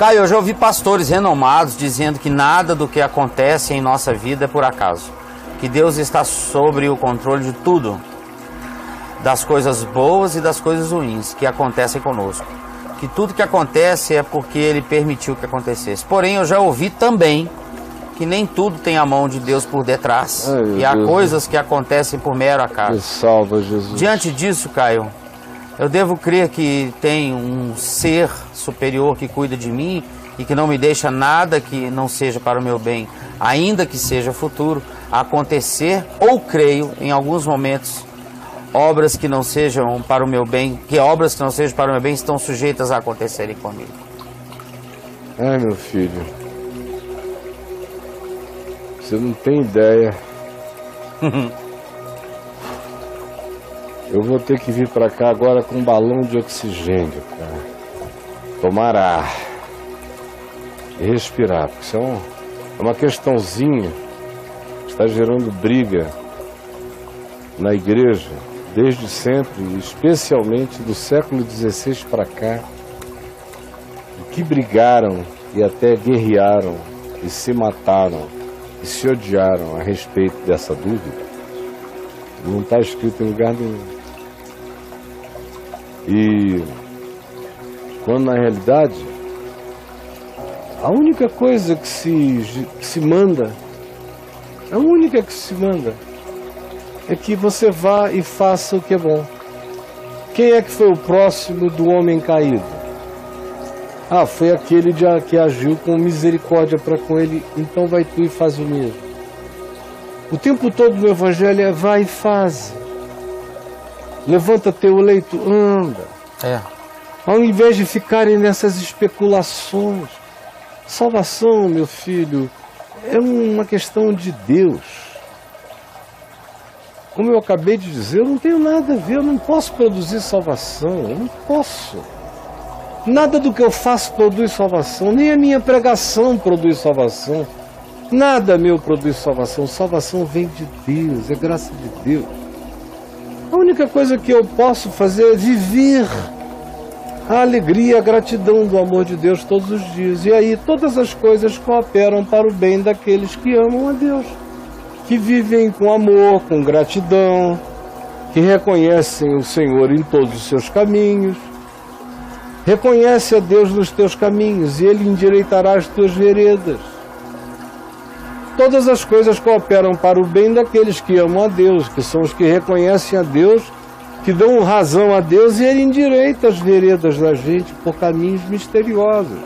Caio, eu já ouvi pastores renomados dizendo que nada do que acontece em nossa vida é por acaso. Que Deus está sobre o controle de tudo. Das coisas boas e das coisas ruins que acontecem conosco. Que tudo que acontece é porque Ele permitiu que acontecesse. Porém, eu já ouvi também que nem tudo tem a mão de Deus por detrás. E há coisas que acontecem por mero acaso. Me salva, Jesus. Diante disso, Caio, eu devo crer que tem um ser superior que cuida de mim e que não me deixa nada que não seja para o meu bem, ainda que seja futuro, acontecer, ou creio, em alguns momentos, obras que não sejam para o meu bem, que obras que não sejam para o meu bem estão sujeitas a acontecerem comigo. Ai, meu filho, você não tem ideia. Eu vou ter que vir pra cá agora com um balão de oxigênio, cara. Tomar ar e respirar, porque isso é uma questãozinha que está gerando briga na igreja desde sempre, especialmente do século XVI para cá, que brigaram e até guerrearam e se mataram e se odiaram a respeito dessa dúvida. Não está escrito em lugar nenhum. E quando na realidade a única coisa que se manda, a única que se manda é que você vá e faça o que é bom. Quem é que foi o próximo do homem caído? Ah, foi aquele que agiu com misericórdia para com ele, então vai tu e faz o mesmo. O tempo todo no Evangelho é vai e faz. Levanta teu leito, anda. Ao invés de ficarem nessas especulações. Salvação, meu filho, é uma questão de Deus. Como eu acabei de dizer, eu não tenho nada a ver, eu não posso produzir salvação, eu não posso. Nada do que eu faço produz salvação, nem a minha pregação produz salvação. Nada meu produz salvação, salvação vem de Deus, é graça de Deus. A única coisa que eu posso fazer é viver a alegria, a gratidão do amor de Deus todos os dias. E aí todas as coisas cooperam para o bem daqueles que amam a Deus, que vivem com amor, com gratidão, que reconhecem o Senhor em todos os seus caminhos. Reconhece a Deus nos teus caminhos e Ele endireitará as tuas veredas. Todas as coisas cooperam para o bem daqueles que amam a Deus, que são os que reconhecem a Deus, que dão razão a Deus, e Ele endireita as veredas da gente por caminhos misteriosos.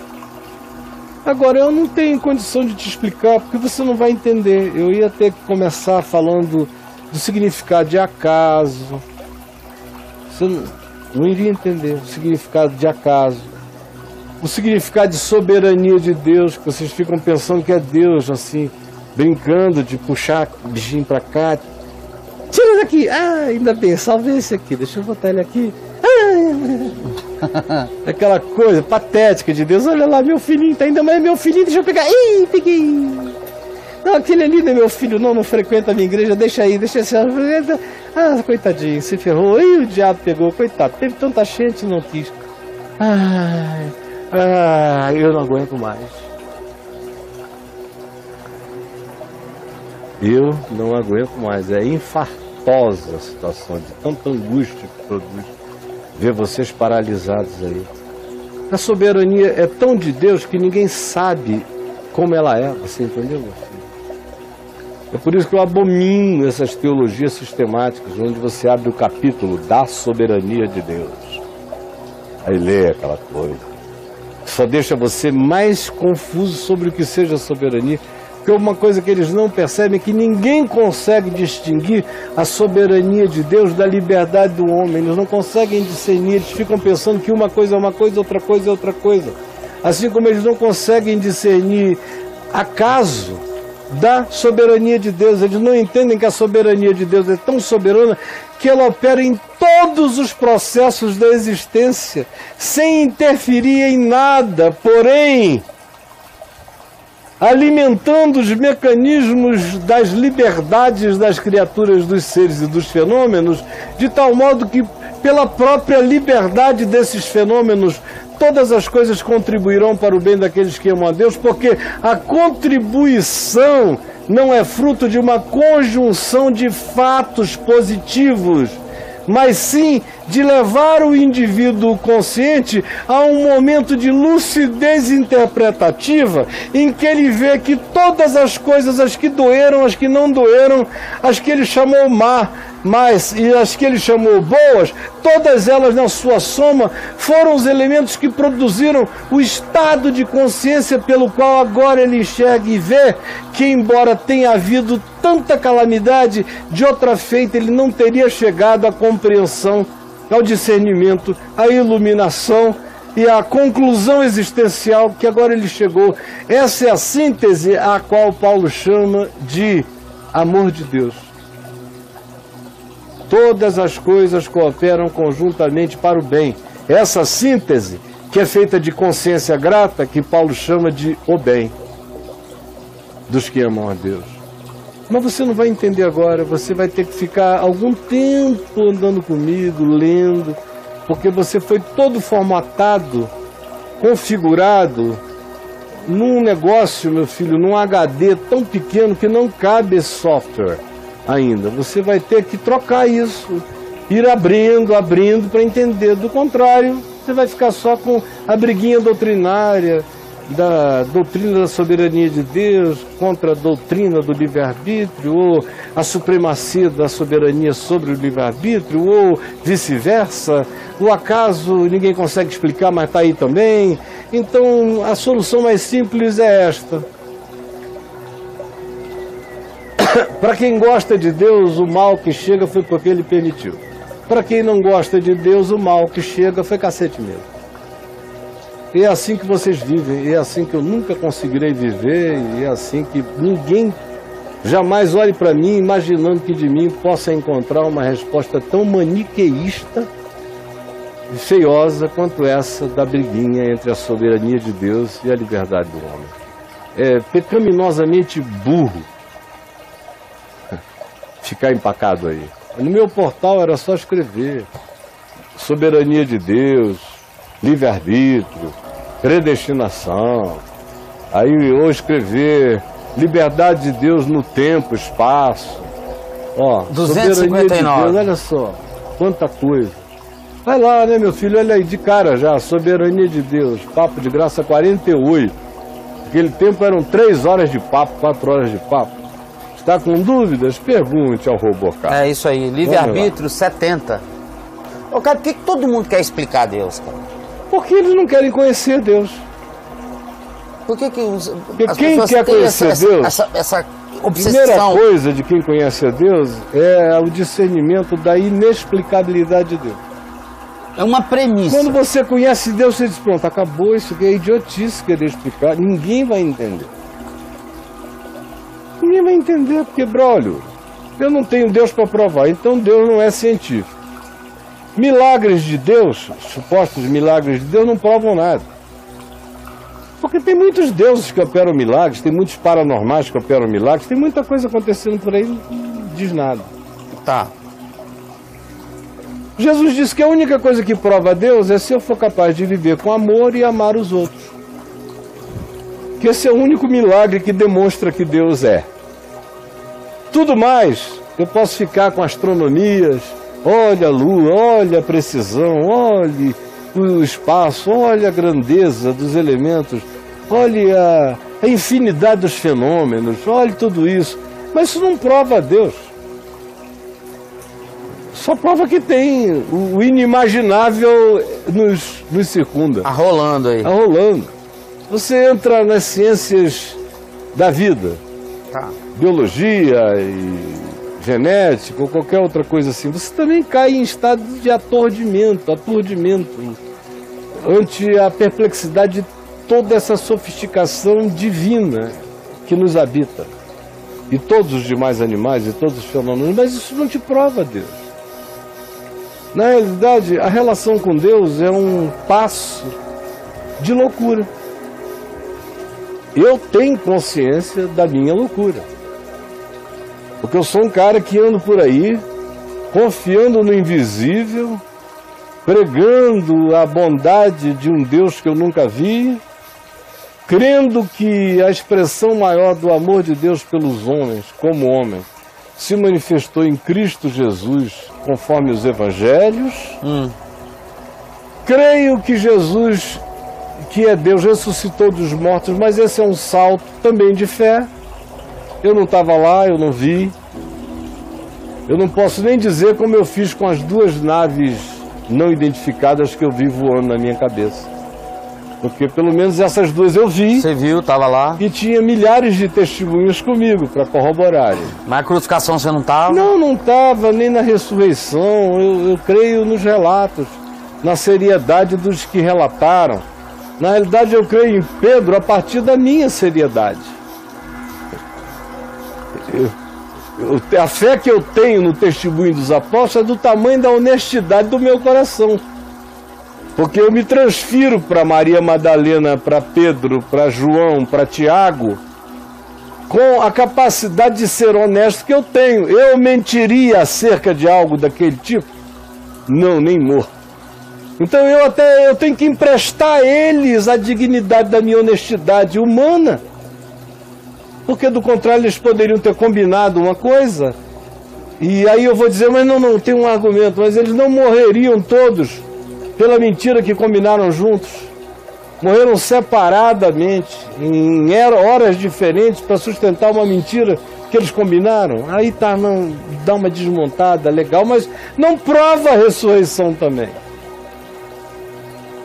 Agora, eu não tenho condição de te explicar, porque você não vai entender. Eu ia ter que começar falando do significado de acaso. Você não iria entender o significado de acaso. O significado de soberania de Deus, que vocês ficam pensando que é Deus, assim, brincando de puxar o bichinho pra cá. Tira daqui! Ah, ainda bem, salve esse aqui, deixa eu botar ele aqui. Aquela coisa patética de Deus. Olha lá, meu filhinho, tá ainda mais meu filhinho, deixa eu pegar. Ih, peguei. Não, aquele ali não é meu filho, não frequenta a minha igreja, deixa aí, deixa esse. Ah, coitadinho, se ferrou. Ih, o diabo pegou, coitado, teve tanta gente, não quis. Eu não aguento mais. Eu não aguento mais. É infartosa a situação, de tanta angústia que produz ver vocês paralisados aí. A soberania é tão de Deus que ninguém sabe como ela é. Você entendeu, meu filho? É por isso que eu abomino essas teologias sistemáticas, onde você abre o capítulo da soberania de Deus. Aí lê aquela coisa. Só deixa você mais confuso sobre o que seja soberania. Porque uma coisa que eles não percebem é que ninguém consegue distinguir a soberania de Deus da liberdade do homem. Eles não conseguem discernir, eles ficam pensando que uma coisa é uma coisa, outra coisa é outra coisa. Assim como eles não conseguem discernir acaso da soberania de Deus. Eles não entendem que a soberania de Deus é tão soberana que ela opera em todos os processos da existência, sem interferir em nada, porém alimentando os mecanismos das liberdades das criaturas, dos seres e dos fenômenos, de tal modo que, pela própria liberdade desses fenômenos, todas as coisas contribuirão para o bem daqueles que amam a Deus, porque a contribuição não é fruto de uma conjunção de fatos positivos, mas sim de levar o indivíduo consciente a um momento de lucidez interpretativa, em que ele vê que todas as coisas, as que doeram, as que não doeram, as que ele chamou más e as que ele chamou boas, todas elas na sua soma foram os elementos que produziram o estado de consciência pelo qual agora ele enxerga e vê que, embora tenha havido tanta calamidade, de outra feita ele não teria chegado à compreensão, ao discernimento, à iluminação e à conclusão existencial que agora ele chegou. Essa é a síntese a qual Paulo chama de amor de Deus. Todas as coisas cooperam conjuntamente para o bem. Essa síntese, que é feita de consciência grata, que Paulo chama de o bem dos que amam a Deus. Mas você não vai entender agora, você vai ter que ficar algum tempo andando comigo, lendo, porque você foi todo formatado, configurado num negócio, meu filho, num HD tão pequeno que não cabe esse software ainda. Você vai ter que trocar isso, ir abrindo para entender. Do contrário, você vai ficar só com a briguinha doutrinária, da doutrina da soberania de Deus contra a doutrina do livre-arbítrio, ou a supremacia da soberania sobre o livre-arbítrio, ou vice-versa. O acaso ninguém consegue explicar, mas está aí também. Então a solução mais simples é esta. Para quem gosta de Deus, o mal que chega foi porque ele permitiu. Para quem não gosta de Deus, o mal que chega foi cacete mesmo. E é assim que vocês vivem, e é assim que eu nunca conseguirei viver, e é assim que ninguém jamais olhe para mim imaginando que de mim possa encontrar uma resposta tão maniqueísta e feiosa quanto essa da briguinha entre a soberania de Deus e a liberdade do homem. É pecaminosamente burro ficar empacado aí. No meu portal era só escrever soberania de Deus, livre-arbítrio, predestinação. Aí eu escrever liberdade de Deus no tempo, espaço. Ó, 259. De Deus, olha só, quanta coisa. Vai lá, né, meu filho, olha aí, de cara já, soberania de Deus, papo de graça 48. Naquele tempo eram 3 horas de papo, 4 horas de papo. Está com dúvidas? Pergunte ao Robocop. É isso aí, livre-arbítrio 70. Ô, cara, por que todo mundo quer explicar Deus, cara? Porque eles não querem conhecer Deus. Por que porque quem quer conhecer Deus, essa obsessão? A primeira coisa de quem conhece a Deus é o discernimento da inexplicabilidade de Deus. É uma premissa. Quando você conhece Deus, você diz, pronto, acabou, isso aqui é idiotice querer explicar, ninguém vai entender. Ninguém vai entender, porque, brolho, eu não tenho Deus para provar, então Deus não é científico. Milagres de Deus, supostos milagres de Deus, não provam nada. Porque tem muitos deuses que operam milagres, tem muitos paranormais que operam milagres, tem muita coisa acontecendo por aí, não diz nada. Tá. Jesus disse que a única coisa que prova a Deus é se eu for capaz de viver com amor e amar os outros. Que esse é o único milagre que demonstra que Deus é. Tudo mais, eu posso ficar com astronomias, olha a lua, olha a precisão, olhe o espaço, olha a grandeza dos elementos, olhe a infinidade dos fenômenos, olhe tudo isso. Mas isso não prova a Deus. Só prova que tem o inimaginável nos circunda. Arrolando aí. Arrolando. Você entra nas ciências da vida, tá, biologia e genética ou qualquer outra coisa assim, você também cai em estado de aturdimento ante a perplexidade de toda essa sofisticação divina que nos habita. E todos os demais animais e todos os fenômenos, mas isso não te prova Deus. Na realidade, a relação com Deus é um passo de loucura. Eu tenho consciência da minha loucura. Porque eu sou um cara que ando por aí, confiando no invisível, pregando a bondade de um Deus que eu nunca vi, crendo que a expressão maior do amor de Deus pelos homens, como homem, se manifestou em Cristo Jesus, conforme os evangelhos. Creio que Jesus, que é Deus, ressuscitou dos mortos, mas esse é um salto também de fé. Eu não estava lá, eu não vi. Eu não posso nem dizer como eu fiz com as 2 naves não identificadas que eu vi voando na minha cabeça. Porque pelo menos essas 2 eu vi. Você viu, estava lá. E tinha milhares de testemunhos comigo para corroborarem. Mas a crucificação você não estava? Não, não estava, nem na ressurreição. Eu creio nos relatos, na seriedade dos que relataram. Na realidade, eu creio em Pedro a partir da minha seriedade. A fé que eu tenho no testemunho dos apóstolos é do tamanho da honestidade do meu coração. Porque eu me transfiro para Maria Madalena, para Pedro, para João, para Tiago, com a capacidade de ser honesto que eu tenho. Eu mentiria acerca de algo daquele tipo? Não, nem morto. Então eu tenho que emprestar a eles a dignidade da minha honestidade humana. Porque do contrário eles poderiam ter combinado uma coisa. E aí eu vou dizer, mas não, tem um argumento. Mas eles não morreriam todos pela mentira que combinaram juntos. Morreram separadamente, em horas diferentes, para sustentar uma mentira que eles combinaram. Aí tá, não, dá uma desmontada, legal, mas não prova a ressurreição também.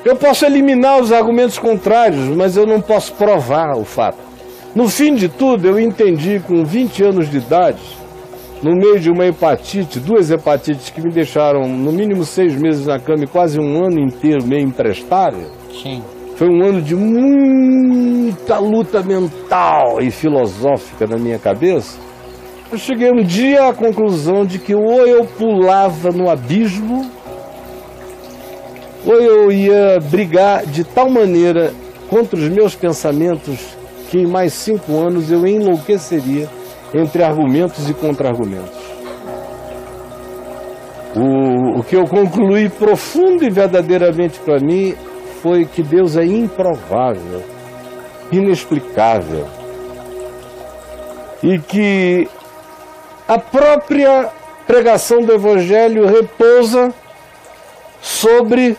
Eu posso eliminar os argumentos contrários, mas eu não posso provar o fato. No fim de tudo, eu entendi com 20 anos de idade, no meio de uma hepatite, 2 hepatites que me deixaram no mínimo 6 meses na cama e quase um ano inteiro meio imprestável. Sim. Foi um ano de muita luta mental e filosófica na minha cabeça. Eu cheguei um dia à conclusão de que ou eu pulava no abismo, ou eu ia brigar de tal maneira contra os meus pensamentos que em mais 5 anos eu enlouqueceria entre argumentos e contra-argumentos. O que eu concluí profundo e verdadeiramente para mim foi que Deus é improvável, inexplicável, e que a própria pregação do Evangelho repousa sobre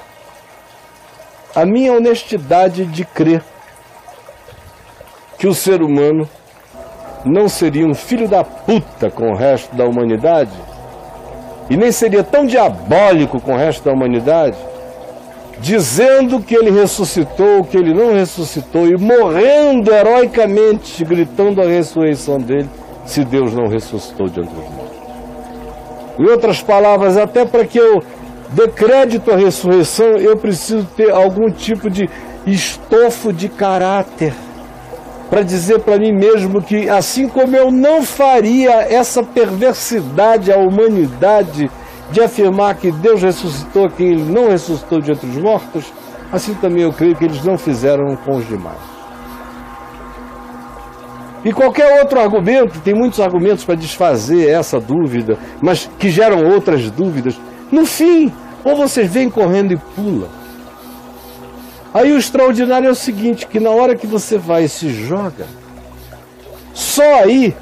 a minha honestidade de crer que o ser humano não seria um filho da puta com o resto da humanidade e nem seria tão diabólico com o resto da humanidade, dizendo que ele ressuscitou, que ele não ressuscitou e morrendo heroicamente, gritando a ressurreição dele, se Deus não ressuscitou de entre os mortos. Em outras palavras, até para que eu dê crédito à ressurreição, eu preciso ter algum tipo de estofo de caráter para dizer para mim mesmo que, assim como eu não faria essa perversidade à humanidade de afirmar que Deus ressuscitou quem Ele não ressuscitou de entre os mortos, assim também eu creio que eles não fizeram com os demais. E qualquer outro argumento, tem muitos argumentos para desfazer essa dúvida, mas que geram outras dúvidas. No fim, ou vocês vêm correndo e pulam. Aí o extraordinário é o seguinte, que na hora que você vai e se joga, só aí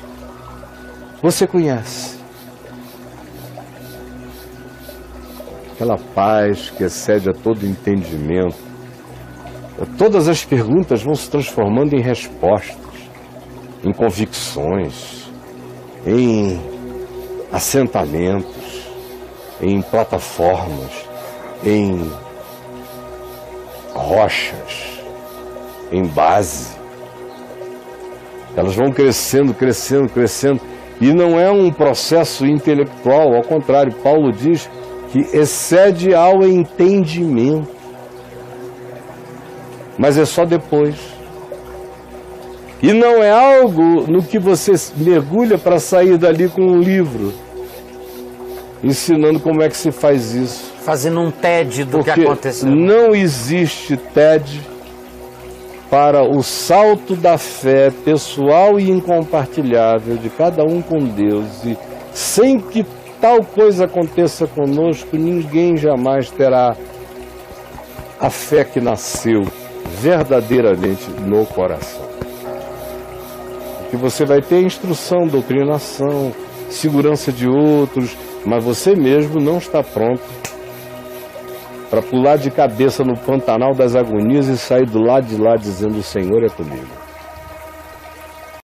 você conhece. Aquela paz que excede a todo entendimento. Todas as perguntas vão se transformando em respostas, em convicções, em assentamentos, em plataformas, em rochas, em base. Elas vão crescendo, crescendo, crescendo. E não é um processo intelectual, ao contrário, Paulo diz que excede ao entendimento. Mas é só depois. E não é algo no que você mergulha para sair dali com um livro, ensinando como é que se faz isso. Fazendo um TED do que Porque aconteceu. não existe TED para o salto da fé pessoal e incompartilhável de cada um com Deus. E sem que tal coisa aconteça conosco, ninguém jamais terá a fé que nasceu verdadeiramente no coração. Porque você vai ter instrução, doutrinação, segurança de outros, mas você mesmo não está pronto para pular de cabeça no Pantanal das Agonias e sair do lado de lá dizendo: o Senhor é comigo.